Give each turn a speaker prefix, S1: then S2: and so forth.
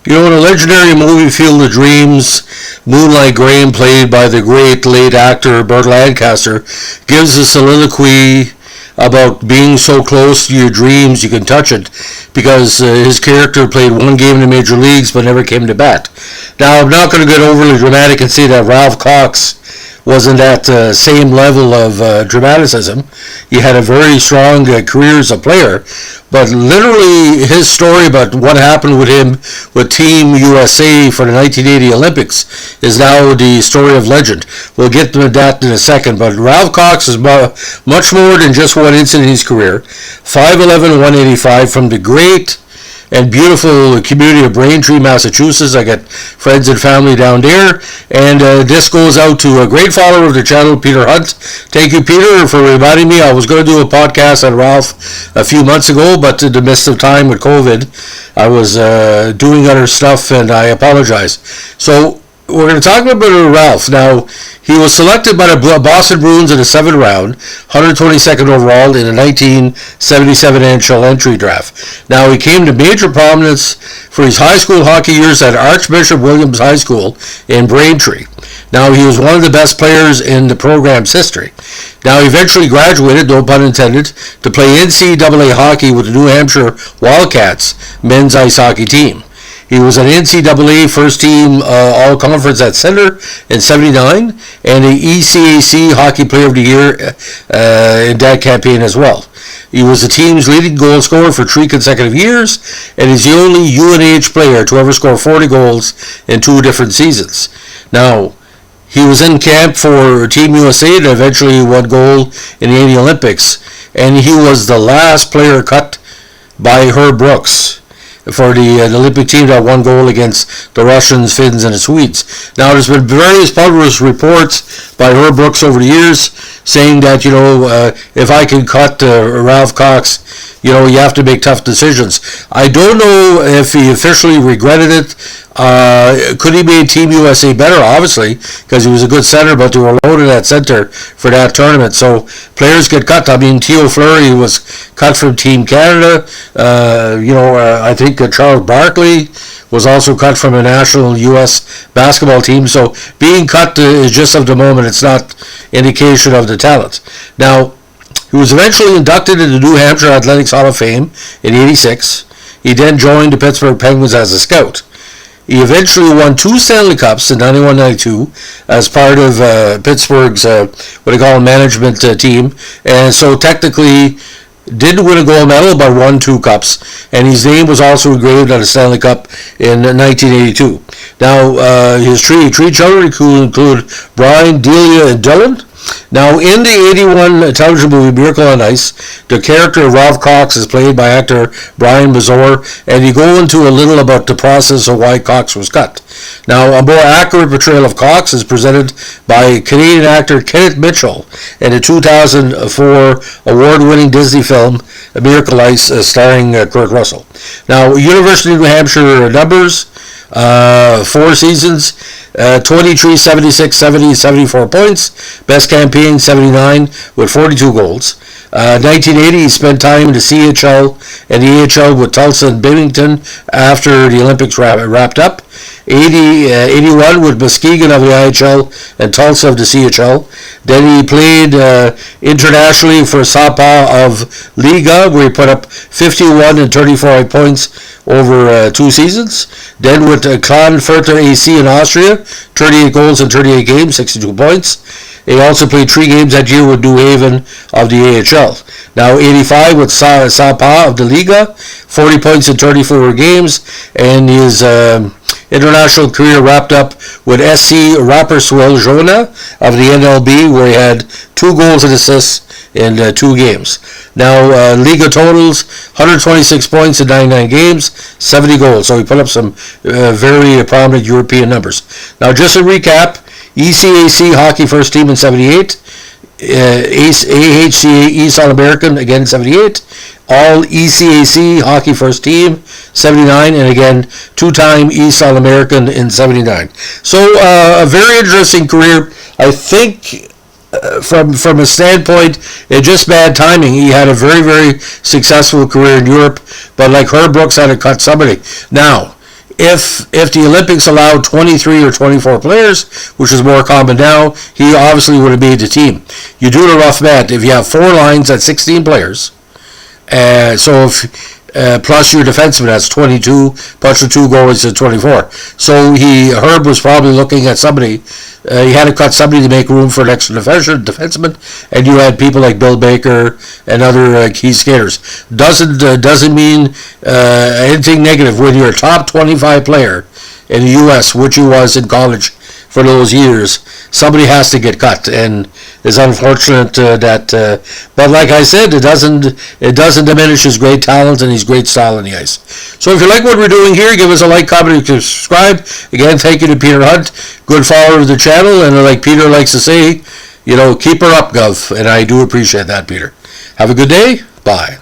S1: You know, in a legendary movie, Field of Dreams, Moonlight Graham, played by the great late actor Burt Lancaster, gives a soliloquy about being so close to your dreams you can touch it, because his character played one game in the major leagues but never came to bat. Now, I'm not going to get overly dramatic and say that Ralph Cox wasn't at the same level of dramaticism. He had a very strong career as a player, but literally his story about what happened with him with Team USA for the 1980 Olympics is now the story of legend. We'll get to that in a second, but Ralph Cox is much more than just one incident in his career. 5'11", 185 from the great and beautiful community of Braintree, Massachusetts. I got friends and family down there, and this goes out to a great follower of the channel, Peter Hunt. Thank you, Peter, for reminding me. I was going to do a podcast on Ralph a few months ago, but in the midst of time with COVID, I was doing other stuff, and I apologize. So we're going to talk about Ralph. Now, he was selected by the Boston Bruins in the 7th round, 122nd overall in the 1977 NHL entry draft. Now, he came to major prominence for his high school hockey years at Archbishop Williams High School in Braintree. Now, he was one of the best players in the program's history. Now, he eventually graduated, no pun intended, to play NCAA hockey with the New Hampshire Wildcats men's ice hockey team. He was an NCAA first-team All-Conference at center in '79 and the ECAC Hockey Player of the Year in that campaign as well. He was the team's leading goal scorer for 3 consecutive years, and he's the only UNH player to ever score 40 goals in 2 different seasons. Now, he was in camp for Team U.S.A. and eventually won gold in the '80 Olympics, and he was the last player cut by Herb Brooks for the Olympic team that won gold against the Russians, Finns, and the Swedes. Now, there's been various published reports by Herb Brooks over the years saying that, if I can cut Ralph Cox, you have to make tough decisions. I don't know if he officially regretted it. Could he make Team USA better? Obviously, because he was a good center, but they were loaded at center for that tournament. So players get cut. I mean, Theo Fleury was cut from Team Canada. I think Charles Barkley was also cut from a national U.S. basketball team. So being cut is just of the moment. It's not indication of the talent. Now, he was eventually inducted into the New Hampshire Athletics Hall of Fame in '86. He then joined the Pittsburgh Penguins as a scout. He eventually won 2 Stanley Cups in 91-92 as part of Pittsburgh's what they call management team, and so technically didn't win a gold medal but won 2 cups, and his name was also engraved on a Stanley Cup in 1982. Now, his three children include Brian, Delia, and Dylan. Now, in the '81 television movie Miracle on Ice, the character of Ralph Cox is played by actor Brian Mazur, and you go into a little about the process of why Cox was cut. Now, a more accurate portrayal of Cox is presented by Canadian actor Kenneth Mitchell in the 2004 award-winning Disney film Miracle on Ice, starring Kurt Russell. Now, University of New Hampshire numbers, 4 seasons, 23, 76, 70, 74 points. Best campaign, 79, with 42 goals. 1980, he spent time in the CHL and the AHL with Tulsa and Bennington after the Olympics wrapped up. 81 with Muskegon of the IHL and Tulsa of the CHL. Then he played internationally for Sapa of Liga, where he put up 51 and 34 points over 2 seasons. Then with Klagenfurter AC in Austria, 38 goals in 38 games, 62 points. He also played 3 games that year with New Haven of the AHL. Now, 85 with Sapa of the Liga, 40 points in 34 games, and his international career wrapped up with SC Rapperswil Jona of the NLB, where he had 2 goals and assists in 2 games. Now, Liga totals, 126 points in 99 games, 70 goals. So he put up some very prominent European numbers. Now, just a recap, ECAC Hockey First Team in 78, AHCA East All-American again in 78, All ECAC Hockey First Team 79, and again 2-time East All-American in 79. So a very interesting career. I think from a standpoint, it's just bad timing. He had a very, very successful career in Europe, but like Herb Brooks had to cut somebody. Now, if the Olympics allowed 23 or 24 players, which is more common now, he obviously would have made the team. You do the rough math. If you have 4 lines, that's 16 players. So if plus your defenseman, that's 22, plus your 2 goalies at 24. So Herb was probably looking at somebody. He had to cut somebody to make room for an extra defenseman, and you had people like Bill Baker and other key skaters. Doesn't mean anything negative when you're a top 25 player in the U.S., which he was in college for those years. Somebody has to get cut, and it's unfortunate but like I said, it doesn't diminish his great talent and his great style on the ice. So if you like what we're doing here, give us a like, comment, and subscribe. Again, thank you to Peter Hunt, good follower of the channel, and like Peter likes to say, keep her up, Gov, and I do appreciate that, Peter. Have a good day. Bye.